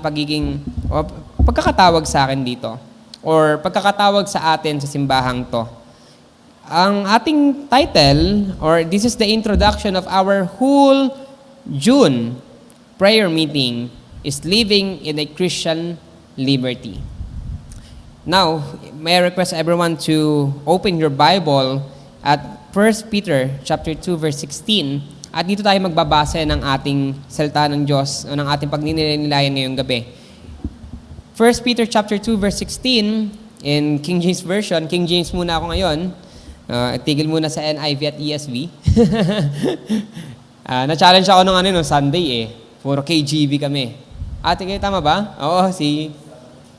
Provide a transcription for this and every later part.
pagiging o pagkakatawag sa akin dito or pagkakatawag sa atin sa simbahang to. Ang ating title or this is the introduction of our whole June prayer meeting is Living in a Christian Liberty. Now, may I request everyone to open your Bible at 1 Peter chapter 2 verse 16. At dito tayo magbabase ng ating salita ng Diyos o ng ating pagninilay-nilayan ngayong gabi. 1 Peter chapter 2 verse 16 in King James Version. King James muna ako ngayon. Tigil muna sa NIV at ESV. Na-challenge ako nung Sunday eh. Puro KJV kami. Ate kayo, tama ba? Oo, si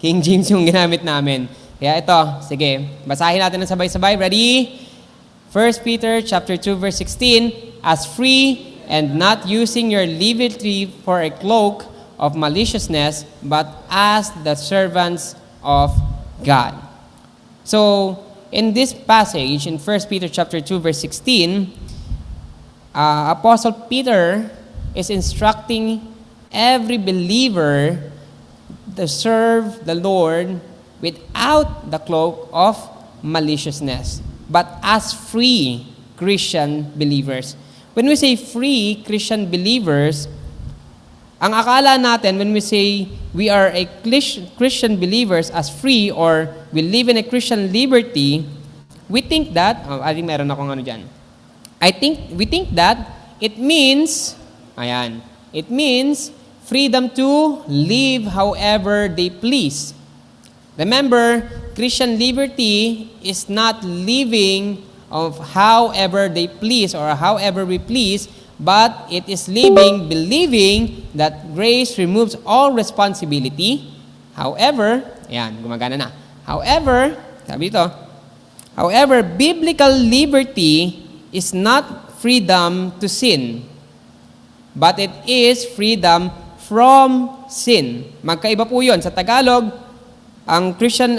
King James yung ginamit namin. Kaya ito, sige, basahin natin ng sabay-sabay. Ready? 1 Peter chapter 2 verse 16, as free and not using your liberty for a cloak of maliciousness, but as the servants of God. So, in this passage, in 1 Peter chapter 2 verse 16, Apostle Peter is instructing every believer to serve the Lord without the cloak of maliciousness, but as free Christian believers. When we say free Christian believers, ang akala natin when we say we are a Christian believers as free or we live in a Christian liberty, we think that, I think meron akong dyan. We think that it means, it means freedom to live however they please. Remember, Christian liberty is not living of however they please or however we please, but it is living, believing that grace removes all responsibility. However, gumagana na. However, biblical liberty is not freedom to sin, but it is freedom from sin. Magkaiba po yun. Sa Tagalog, ang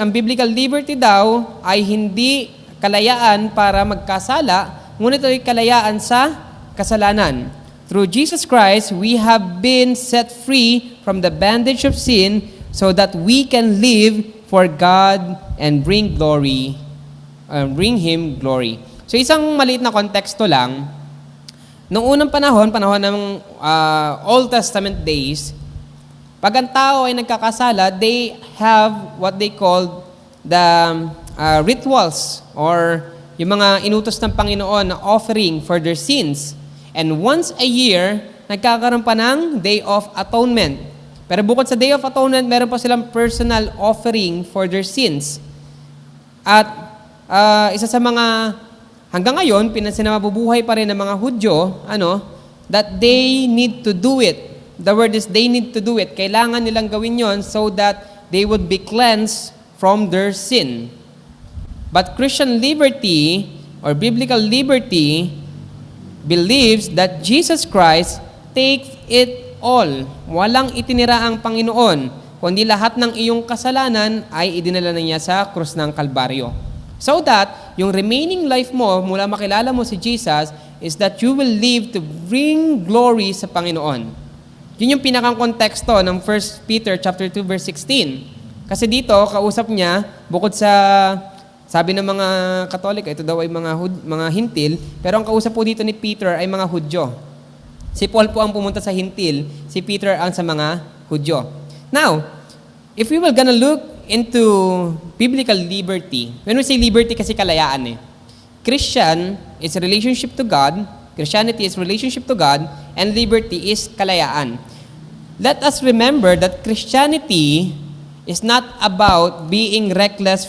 biblical liberty daw ay hindi kalayaan para magkasala, ngunit ay kalayaan sa kasalanan. Through Jesus Christ, we have been set free from the bondage of sin so that we can live for God and bring Him glory. So isang maliit na konteksto lang, noong unang panahon ng Old Testament days, pag ang tao ay nagkakasala, they have what they call the rituals or yung mga inutos ng Panginoon na offering for their sins. And once a year, nagkakaroon pa ng Day of Atonement. Pero bukod sa Day of Atonement, meron pa silang personal offering for their sins. At isa sa mga, hanggang ngayon, pinasinabubuhay pa rin ng mga Hudyo, that they need to do it. The word is they need to do it. Kailangan nilang gawin yon so that they would be cleansed from their sin. But Christian liberty or biblical liberty believes that Jesus Christ takes it all. Walang itinira ang Panginoon, kundi lahat ng iyong kasalanan ay idinala na niya sa krus ng Kalbaryo. So that yung remaining life mo, mula makilala mo si Jesus, is that you will live to bring glory sa Panginoon. Yun yung pinakang konteksto ng 1 Peter chapter 2 verse 16. Kasi dito kausap niya bukod sa sabi ng mga Katolik, ito daw ay mga Hintil, pero ang kausap po dito ni Peter ay mga Hudyo. Si Paul po ang pumunta sa Hintil, si Peter ang sa mga Hudyo. Now, if we will gonna look into biblical liberty, when we say liberty kasi kalayaan Christian is relationship to God, Christianity is relationship to God, and liberty is kalayaan. Let us remember that Christianity is not about being recklessly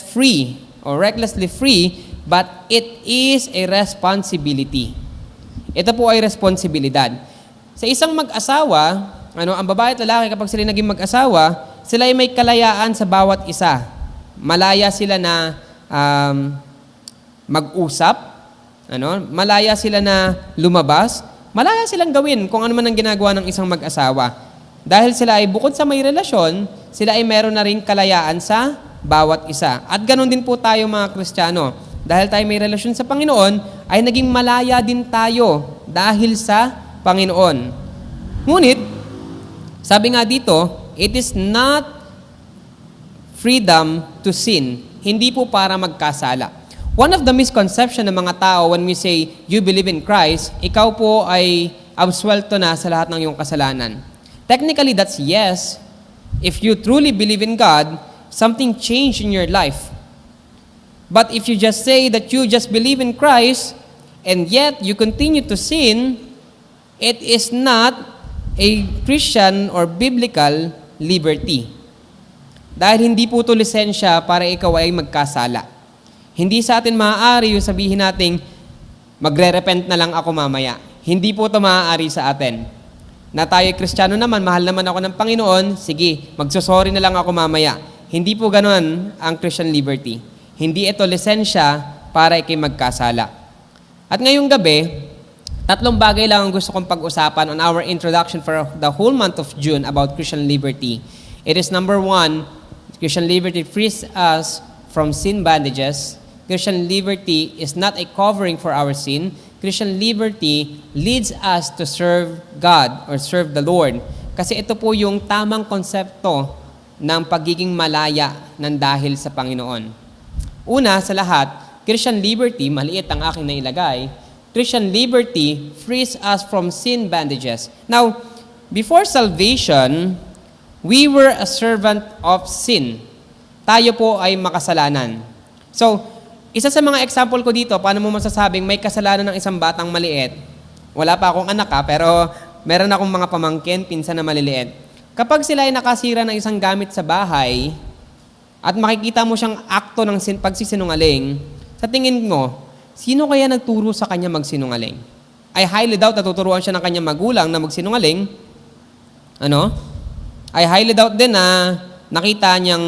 free, but it is a responsibility. Ito po ay responsibilidad. Sa isang mag-asawa, ang babae at lalaki kapag sila naging mag-asawa, sila ay may kalayaan sa bawat isa. Malaya sila na mag-usap, malaya sila na lumabas, malaya silang gawin kung ano man ang ginagawa ng isang mag-asawa. Dahil sila ay bukod sa may relasyon, sila ay meron na rin kalayaan sa bawat isa. At ganoon din po tayo mga Kristiyano. Dahil tayo may relasyon sa Panginoon, ay naging malaya din tayo dahil sa Panginoon. Ngunit, sabi nga dito, it is not freedom to sin. Hindi po para magkasala. One of the misconception ng mga tao when we say, you believe in Christ, ikaw po ay absuelto na sa lahat ng iyong kasalanan. Technically, that's yes. If you truly believe in God, something changed in your life. But if you just say that you just believe in Christ, and yet you continue to sin, it is not a Christian or biblical liberty. Dahil hindi po ito lisensya para ikaw ay magkasala. Hindi sa atin maaari yung sabihin nating magre-repent na lang ako mamaya. Hindi po ito maaari sa atin. Na tayo Kristiyano naman, mahal naman ako ng Panginoon, sige, magsusorry na lang ako mamaya. Hindi po ganun ang Christian liberty. Hindi ito lisensya para ikay magkasala. At ngayong gabi, 3 bagay lang ang gusto kong pag-usapan on our introduction for the whole month of June about Christian liberty. It is number 1, Christian liberty frees us from sin bandages. Christian liberty is not a covering for our sin. Christian liberty leads us to serve God or serve the Lord. Kasi ito po yung tamang konsepto ng pagiging malaya ng dahil sa Panginoon. Una sa lahat, Christian liberty, maliit ang aking nailagay, Christian liberty frees us from sin bandages. Now, before salvation, we were a servant of sin. Tayo po ay makasalanan. So, isa sa mga example ko dito, paano mo masasabing may kasalanan ng isang batang maliit? Wala pa akong anak pero meron akong mga pamangkin, pinsan na maliliit. Kapag sila ay nakasira ng isang gamit sa bahay, at makikita mo siyang akto ng pagsisinungaling, sa tingin mo, sino kaya nagturo sa kanya magsinungaling? I highly doubt natuturuan siya ng kanyang magulang na magsinungaling. I highly doubt din na nakita niyang,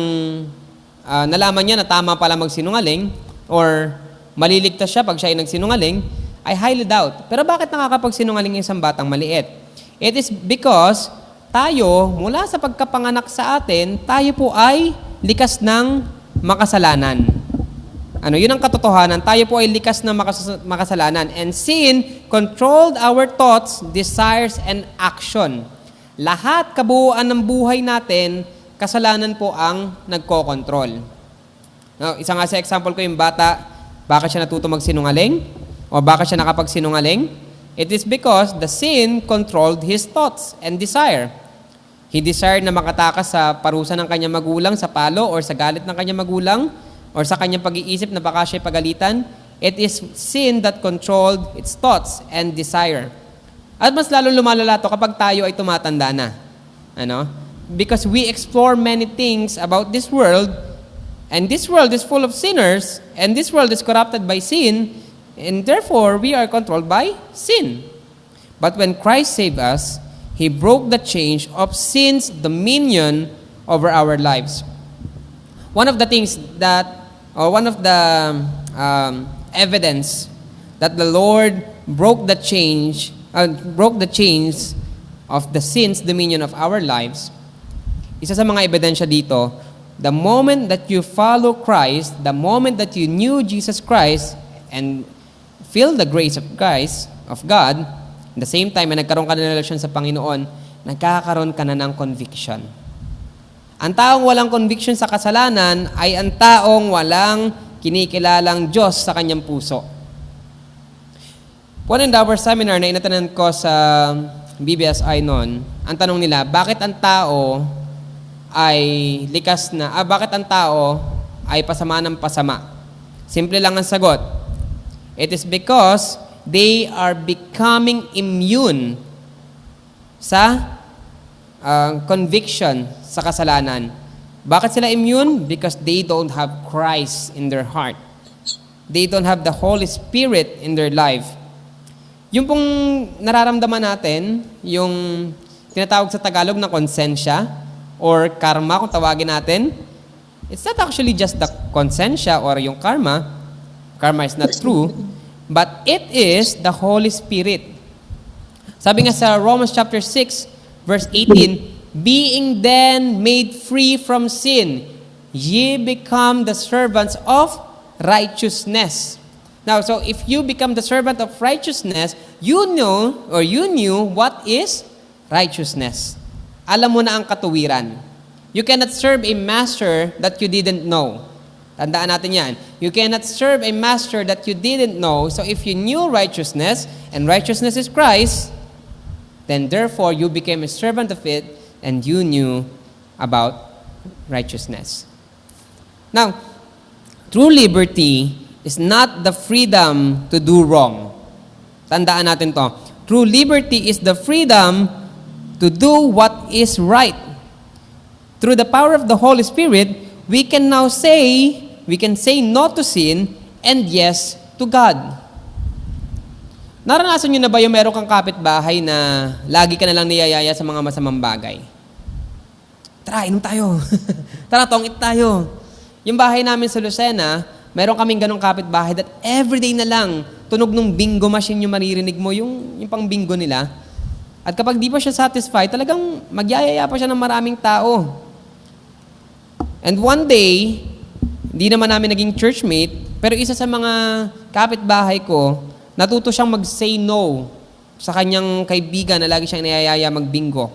nalaman niya na tama pala magsinungaling, or maliligtas siya pag siya ay nagsinungaling. I highly doubt. Pero bakit nakakapagsinungaling yung isang batang maliit? It is because tayo, mula sa pagkapanganak sa atin, tayo po ay likas ng makasalanan. Yun ang katotohanan. Tayo po ay likas ng makasalanan. And sin controlled our thoughts, desires, and action. Lahat kabuuan ng buhay natin, kasalanan po ang nagko-control. Now, isa nga sa example ko yung bata, bakit siya natuto magsinungaling? O bakit siya nakapagsinungaling? It is because the sin controlled his thoughts and desire. He desired na makatakas sa parusa ng kanyang magulang, sa palo, or sa galit ng kanyang magulang, or sa kanyang pag-iisip na baka siya pagalitan. It is sin that controlled its thoughts and desire. At mas lalo lumalala to kapag tayo ay tumatanda na. Because we explore many things about this world, and this world is full of sinners, and this world is corrupted by sin, and therefore we are controlled by sin. But when Christ saved us, He broke the chains of sin's dominion over our lives. One of the things that, or one of the evidence that the Lord broke the chains of the sin's dominion of our lives, isa sa mga ebidensya dito, the moment that you follow Christ, the moment that you knew Jesus Christ and feel the grace of Christ, of God, at the same time, na nagkaroon ka na ng relasyon sa Panginoon, nagkakaroon ka na ng conviction. Ang taong walang conviction sa kasalanan ay ang taong walang kinikilalang Diyos sa kanyang puso. One in our seminar na inatanan ko sa BBSI noon, ang tanong nila, bakit ang tao ay bakit ang tao ay pasama ng pasama? Simple lang ang sagot. It is because they are becoming immune sa conviction sa kasalanan. Bakit sila immune? Because they don't have Christ in their heart. They don't have the Holy Spirit in their life. Yung pong nararamdaman natin, yung tinatawag sa Tagalog na konsensya, or karma kung tawagin natin, it's not actually just the konsensya or yung karma. Karma is not true, but it is the Holy Spirit. Sabi nga sa Romans chapter 6, verse 18, being then made free from sin, ye become the servants of righteousness. Now, so if you become the servant of righteousness, you knew what is righteousness. alam mo na ang katuwiran. You cannot serve a master that you didn't know. Tandaan natin yan. You cannot serve a master that you didn't know. So if you knew righteousness, and righteousness is Christ, then therefore you became a servant of it, and you knew about righteousness. Now, true liberty is not the freedom to do wrong. Tandaan natin to. True liberty is the freedom to do what is right. Through the power of the Holy Spirit, we can say no to sin and yes to God. Naranasan nyo na ba yung meron kang kapitbahay na lagi ka na lang niyayaya sa mga masamang bagay? Tara, inom tayo. Tara, tongit tayo. Yung bahay namin sa Lucena, meron kaming ganong kapitbahay that everyday na lang, tunog ng bingo machine yung maririnig mo, yung pang bingo nila. At kapag di pa siya satisfied, talagang magyayaya pa siya ng maraming tao. And one day, di naman namin naging churchmate, pero isa sa mga kapitbahay ko, natuto siyang mag-say no sa kanyang kaibigan na lagi siyang niyayaya mag-bingo.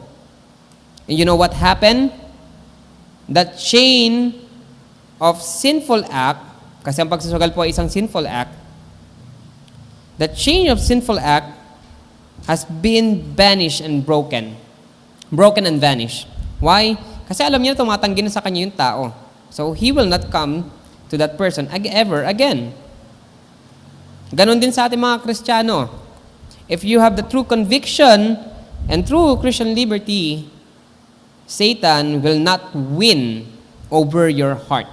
And you know what happened? That chain of sinful act, kasi ang pagsusugal po ay isang sinful act, that chain of sinful act has been banished and broken. Broken and vanished. Why? Kasi alam niya na tumatanggi na sa kanya yung tao. So, he will not come to that person ever again. Ganon din sa ating mga Kristiyano. If you have the true conviction and true Christian liberty, Satan will not win over your heart.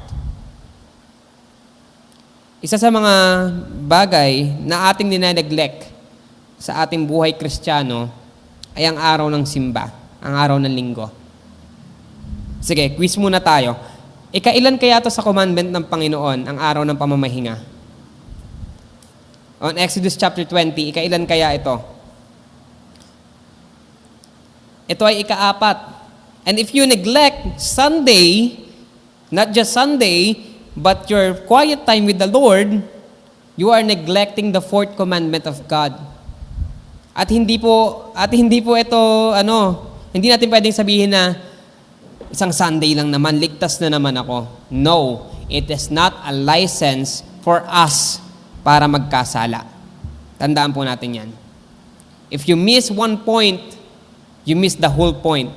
Isa sa mga bagay na ating nineneglect sa ating buhay Kristiyano ay ang araw ng simba, ang araw ng linggo. Sige, quiz muna tayo. Ikailan kaya to sa commandment ng Panginoon, ang araw ng pamamahinga? On Exodus chapter 20, ikailan kaya ito? Ito ay ika-4. And if you neglect Sunday, not just Sunday, but your quiet time with the Lord, you are neglecting the fourth commandment of God. At hindi po ito, hindi natin pwedeng sabihin na isang Sunday lang naman, ligtas na naman ako. No, it is not a license for us para magkasala. Tandaan po natin yan. If you miss one point, you miss the whole point.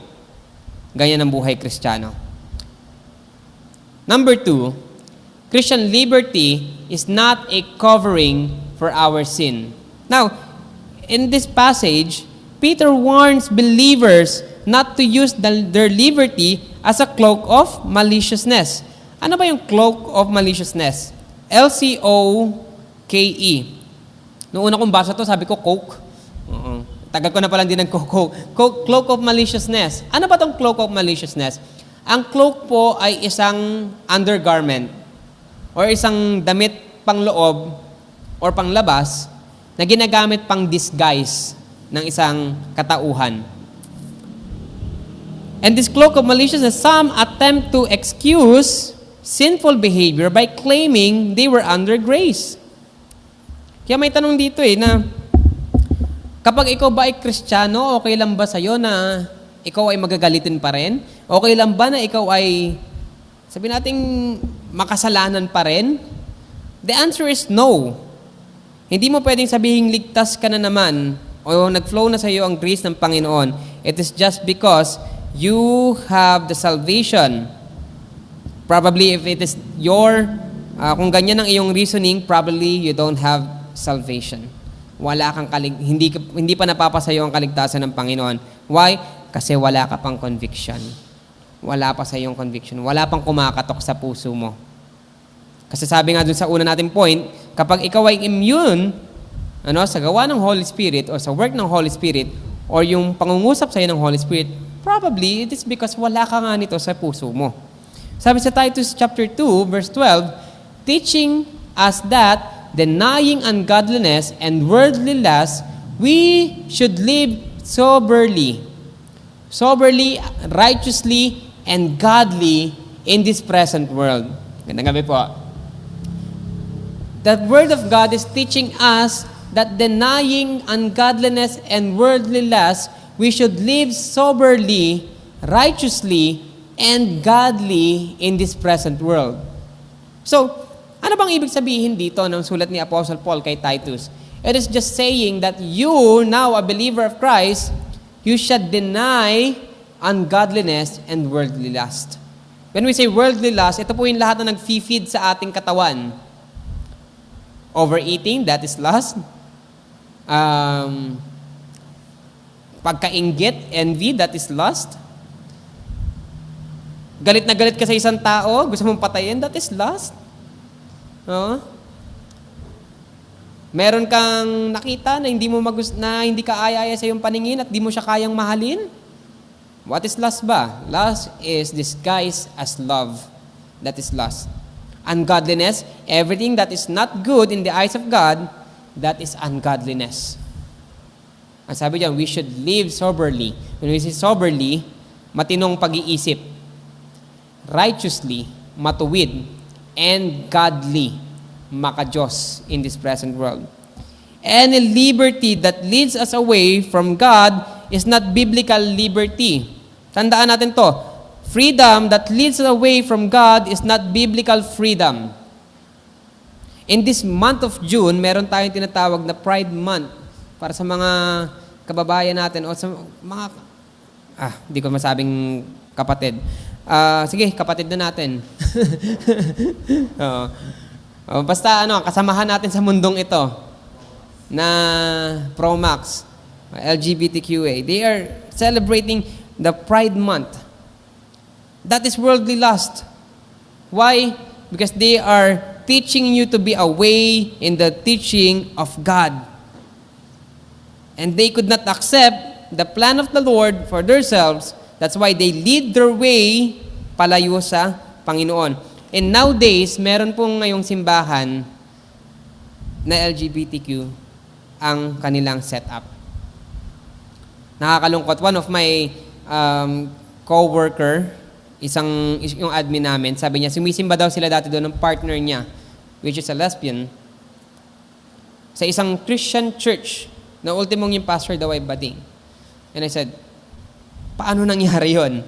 Ganyan ang buhay Kristiyano. Number 2, Christian liberty is not a covering for our sin. Now, in this passage, Peter warns believers not to use their liberty as a cloak of maliciousness. Ano ba yung cloak of maliciousness? L-C-O-K-E. Noong una kong basa to, sabi ko, coke. Tagal ko na palang din ng coke. Cloak of maliciousness. Ano ba tong cloak of maliciousness? Ang cloak po ay isang undergarment or isang damit pangloob or panglabas na ginagamit pang disguise ng isang katauhan. And this cloak of maliciousness, some attempt to excuse sinful behavior by claiming they were under grace. Kaya may tanong dito na kapag ikaw ba ay Kristiyano, okay lang ba sa'yo na ikaw ay magagalitin pa rin? Okay lang ba na ikaw ay, sabihin natin, makasalanan pa rin? The answer is no. Hindi mo pwedeng sabihin ligtas ka na naman o nag-flow na sa'yo ang grace ng Panginoon. It is just because you have the salvation. Probably if it is kung ganyan ang iyong reasoning, probably you don't have salvation. Wala kang hindi pa napapasayo ang kaligtasan ng Panginoon. Why? Kasi wala ka pang conviction. Wala pa sa iyong conviction. Wala pang kumakatok sa puso mo. Kasi sabi nga dun sa una nating point, kapag ikaw ay immune sa gawa ng Holy Spirit or sa work ng Holy Spirit or yung pangungusap sa iyo ng Holy Spirit, probably it is because wala ka nga nito sa puso mo. Sabi sa Titus chapter 2, verse 12, teaching us that denying ungodliness and worldly lust, we should live soberly, righteously, and godly in this present world. Gandang gabi po. The Word of God is teaching us that denying ungodliness and worldly lust, we should live soberly, righteously, and godly in this present world. So, ano bang ibig sabihin dito ng sulat ni Apostle Paul kay Titus? It is just saying that you, now a believer of Christ, you should deny ungodliness and worldly lust. When we say worldly lust, ito po yung lahat na nag-feed sa ating katawan. Overeating, that is lust. Pagkainggit, envy, that is lust. Galit na galit ka sa isang tao, gusto mong patayin, that is lust. Meron kang nakita na hindi ka aya-aya sa iyong paningin at di mo siya kayang mahalin. What is lust ba? Lust is disguised as love. That is lust. Ungodliness, everything that is not good in the eyes of God, that is ungodliness. Ang sabi diyan, we should live soberly. When we say soberly, matinong pag-iisip. Righteously, matuwid, and godly, maka-Diyos in this present world. Any liberty that leads us away from God is not biblical liberty. Tandaan natin to. Freedom that leads us away from God is not biblical freedom. In this month of June, meron tayong tinatawag na Pride Month para sa mga kababayan natin o sa mga, hindi ko masabing kapatid. Sige, kapatid na natin. Basta kasamahan natin sa mundong ito na Pro-Max, LGBTQA. They are celebrating the Pride Month. That is worldly lust. Why? Because they are teaching you to be away in the teaching of God. And they could not accept the plan of the Lord for themselves. That's why they lead their way palayo sa Panginoon. And nowadays, meron pong ngayong simbahan na LGBTQ ang kanilang setup. Nakakalungkot. One of my co-worker, yung admin namin, sabi niya, sumisimba daw sila dati doon ng partner niya, which is a lesbian, sa isang Christian church na ultimong yung pastor daw ay bading. And I said, paano nangyari yun?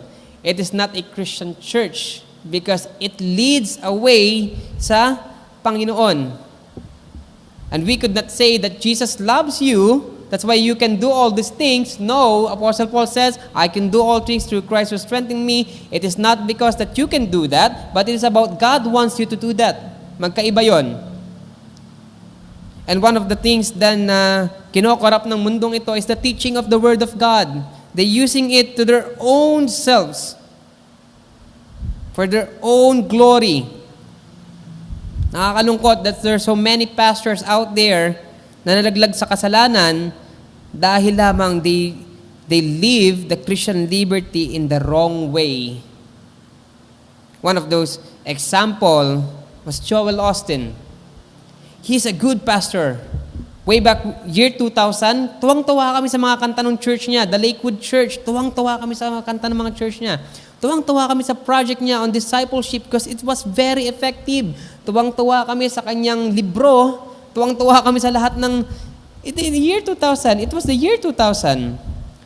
It is not a Christian church because it leads away sa Panginoon. And we could not say that Jesus loves you, that's why you can do all these things. No, Apostle Paul says, I can do all things through Christ who strengthens me. It is not because that you can do that, but it is about God wants you to do that. Magkaiba yon. And one of the things then kinokorrupt ng mundong ito is the teaching of the Word of God. They're using it to their own selves, for their own glory. Nakakalungkot that there are so many pastors out there na nalaglag sa kasalanan dahil lamang they live the Christian liberty in the wrong way. One of those example was Joel Austin. He's a good pastor. Way back year 2000, tuwang-tuwa kami sa mga kanta ng church niya, the Lakewood Church. Tuwang-tuwa kami sa mga kanta ng mga church niya. Tuwang-tuwa kami sa project niya on discipleship because it was very effective. Tuwang-tuwa kami sa kanyang libro. Tuwang-tuwa kami sa lahat ng... In the year 2000, it was the year 2000.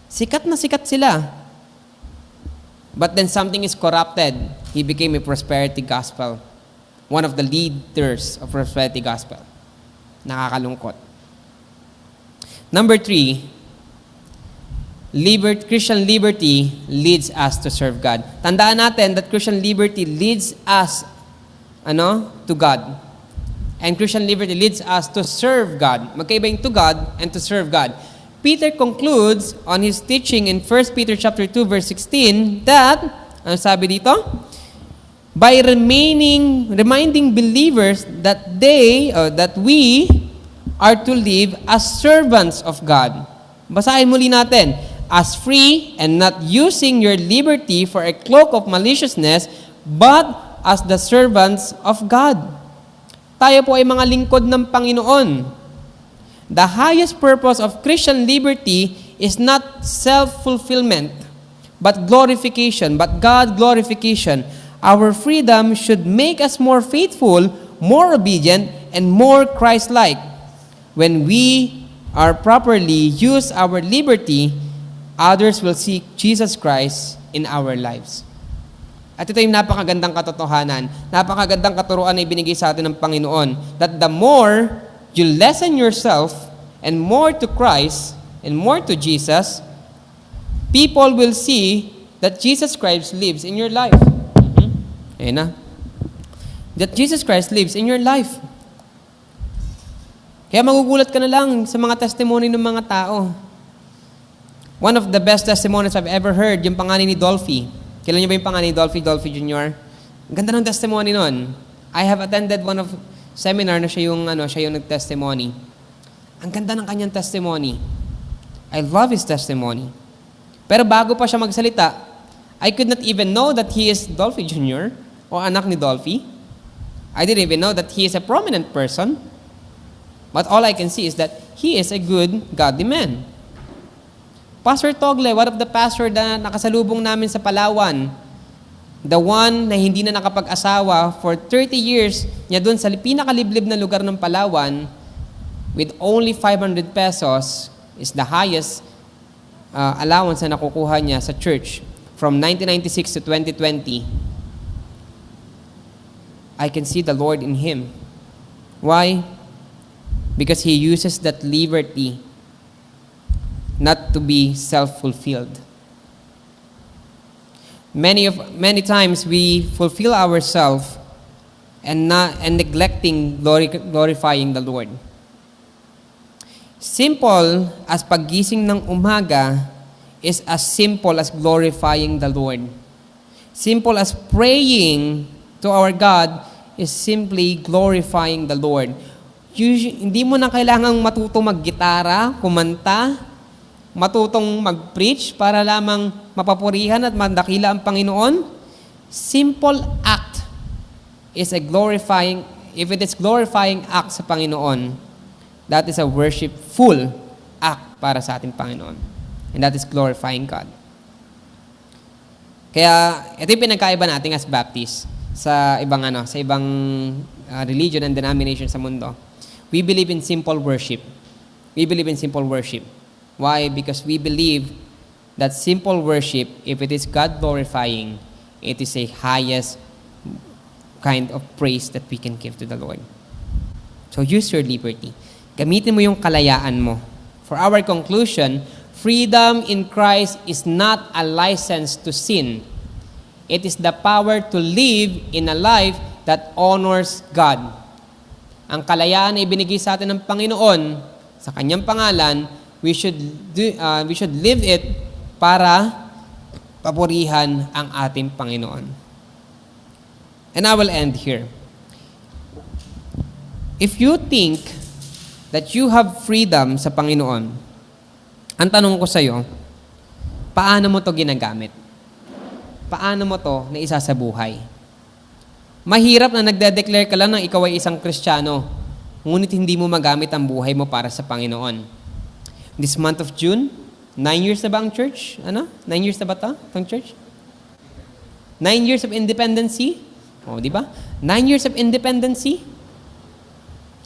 Sikat na sikat sila. But then something is corrupted. He became a prosperity gospel. One of the leaders of prosperity gospel. Nakakalungkot. Number 3, Christian liberty leads us to serve God. Tandaan natin that Christian liberty leads us to God. And Christian liberty leads us to serve God. Magkaiba yung to God and to serve God. Peter concludes on his teaching in 1 Peter chapter 2 verse 16 that, ano sabi dito? By reminding believers that we are to live as servants of God. Basahin muli natin. As free and not using your liberty for a cloak of maliciousness, but as the servants of God. Tayo po ay mga lingkod ng Panginoon. The highest purpose of Christian liberty is not self-fulfillment, but glorification, but God glorification. Our freedom should make us more faithful, more obedient, and more Christ-like. When we are properly use our liberty, others will see Jesus Christ in our lives. At ito yung napakagandang katotohanan, napakagandang katuruan na ibinigay sa atin ng Panginoon, that the more you lessen yourself and more to Christ and more to Jesus, people will see that Jesus Christ lives in your life. Ayun na. That Jesus Christ lives in your life. Kaya magugulat ka na lang sa mga testimony ng mga tao. One of the best testimonies I've ever heard, yung pangalan ni Dolphy. Kailan niyo ba yung pangalan ni Dolphy Jr.? Ang ganda ng testimony nun. I have attended one of seminar na siya yung nag-testimony. Ang ganda ng kanyang testimony. I love his testimony. Pero bago pa siya magsalita, I could not even know that he is Dolphy Jr. o anak ni Dolphy. I didn't even know that he is a prominent person. But all I can see is that he is a good, godly man. Pastor Togle, one of the pastor na nakasalubong namin sa Palawan, the one na hindi na nakapag-asawa for 30 years niya doon sa pinakaliblib na lugar ng Palawan, with only 500 pesos is the highest allowance na nakukuha niya sa church from 1996 to 2020. I can see the Lord in him. Why? Because he uses that liberty not to be self-fulfilled. Many times we fulfill ourselves and neglecting glorifying the Lord. Simple as paggising ng umaga is as simple as glorifying the Lord. Simple as praying to our God is simply glorifying the Lord. Hindi mo na kailangang matutong maggitara, kumanta, matutong mag-preach para lamang mapapurihan at mandakila ang Panginoon. Simple act is a glorifying, if it is glorifying act sa Panginoon, that is a worshipful act para sa ating Panginoon. And that is glorifying God. Kaya ito yung pinagkaiba natin as Baptists sa ibang religion and denomination sa mundo. We believe in simple worship. We believe in simple worship. Why? Because we believe that simple worship, if it is God-glorifying, it is a highest kind of praise that we can give to the Lord. So use your liberty. Gamitin mo yung kalayaan mo. For our conclusion, freedom in Christ is not a license to sin. It is the power to live in a life that honors God. Ang kalayaan na ibinigay sa atin ng Panginoon sa Kanyang pangalan, we should live it para papurihan ang ating Panginoon. And I will end here. If you think that you have freedom sa Panginoon, ang tanong ko sa iyo, paano mo to ginagamit? Paano mo to na isa sa buhay? Mahirap na nagde-declare ka lang ng ikaw ay isang Kristiyano, ngunit hindi mo magamit ang buhay mo para sa Panginoon. This month of June, 9 years na ba ang church? 9 years na ba itong church? 9 years of independency? O, di ba? 9 years of independency?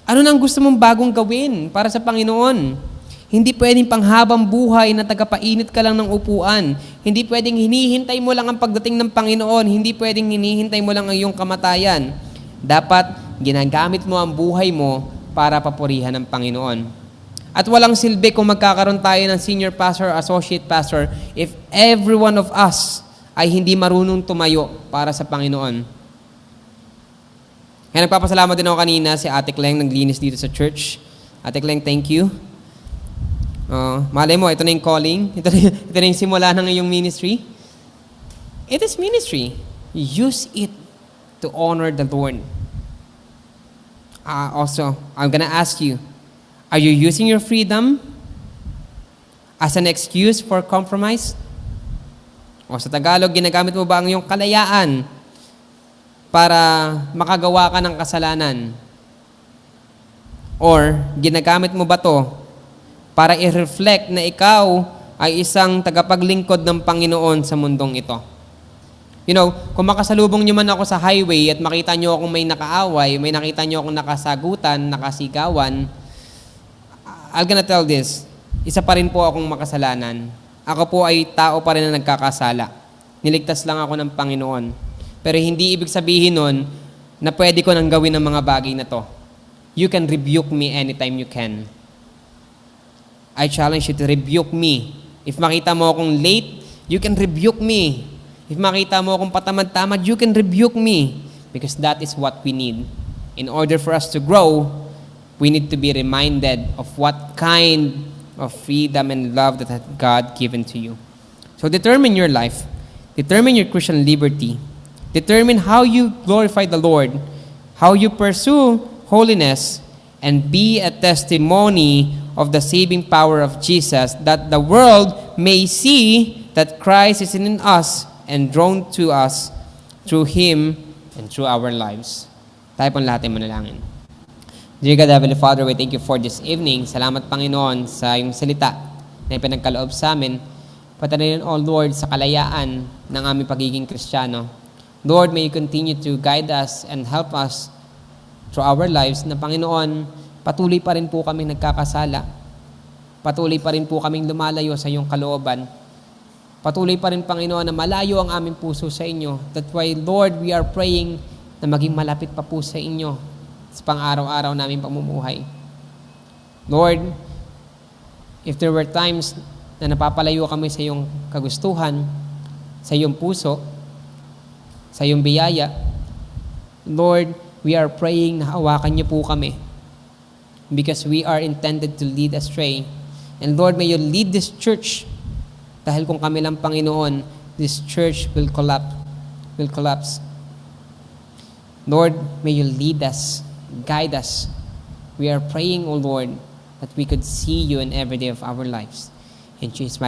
Ano nang gusto mong bagong gawin para sa Panginoon? Hindi pwedeng panghabang buhay na tagapainit ka lang ng upuan. Hindi pwedeng hinihintay mo lang ang pagdating ng Panginoon. Hindi pwedeng hinihintay mo lang ang iyong kamatayan. Dapat ginagamit mo ang buhay mo para papurihan ng Panginoon. At walang silbi kung magkakaroon tayo ng senior pastor or associate pastor if every one of us ay hindi marunong tumayo para sa Panginoon. Kaya nagpapasalamat din ako kanina si Ate Kleng naglinis dito sa church. Ate Kleng, thank you. Malay mo, ito na yung calling. Ito na yung simula ng iyong ministry. It is ministry. Use it to honor the Lord. Also, I'm gonna ask you, are you using your freedom as an excuse for compromise? O sa Tagalog, ginagamit mo ba ang iyong kalayaan para makagawa ka ng kasalanan? Or ginagamit mo ba to para i-reflect na ikaw ay isang tagapaglingkod ng Panginoon sa mundong ito? You know, kung makasalubong niyo man ako sa highway at makita niyo akong may nakaaway, may nakita niyo akong nakasagutan, nakasigawan, I'm gonna tell this, isa pa rin po akong makasalanan. Ako po ay tao pa rin na nagkakasala. Niligtas lang ako ng Panginoon. Pero hindi ibig sabihin nun na pwede ko nang gawin ang mga bagay na to. You can rebuke me anytime you can. I challenge you to rebuke me. If makita mo akong late, you can rebuke me. If makita mo akong patamad-tamad, you can rebuke me. Because that is what we need. In order for us to grow, we need to be reminded of what kind of freedom and love that God given to you. So determine your life. Determine your Christian liberty. Determine how you glorify the Lord, how you pursue holiness, and be a testimony of the saving power of Jesus, that the world may see that Christ is in us and drawn to us through Him and through our lives. Tayo pong lahat ay manalangin. Dear God, Heavenly Father, we thank you for this evening. Salamat, Panginoon, sa iyong salita na ipinagkaloob sa amin. Patanayin, O Lord, sa kalayaan ng aming pagiging Kristiyano. Lord, may you continue to guide us and help us through our lives na, Panginoon, patuloy pa rin po kami nagkakasala. Patuloy pa rin po kaming lumalayo sa iyong kalooban. Patuloy pa rin, Panginoon, na malayo ang aming puso sa inyo. That's why, Lord, we are praying na maging malapit pa po sa inyo sa pang-araw-araw namin pamumuhay. Lord, if there were times na napapalayo kami sa iyong kagustuhan, sa iyong puso, sa iyong biyaya, Lord, we are praying na hawakan niyo po kami because we are intended to lead astray. And Lord, may you lead this church. Dahil kung kami lang, Panginoon, this church will collapse. Lord, may you lead us, guide us. We are praying, O Lord, that we could see you in every day of our lives. In Jesus'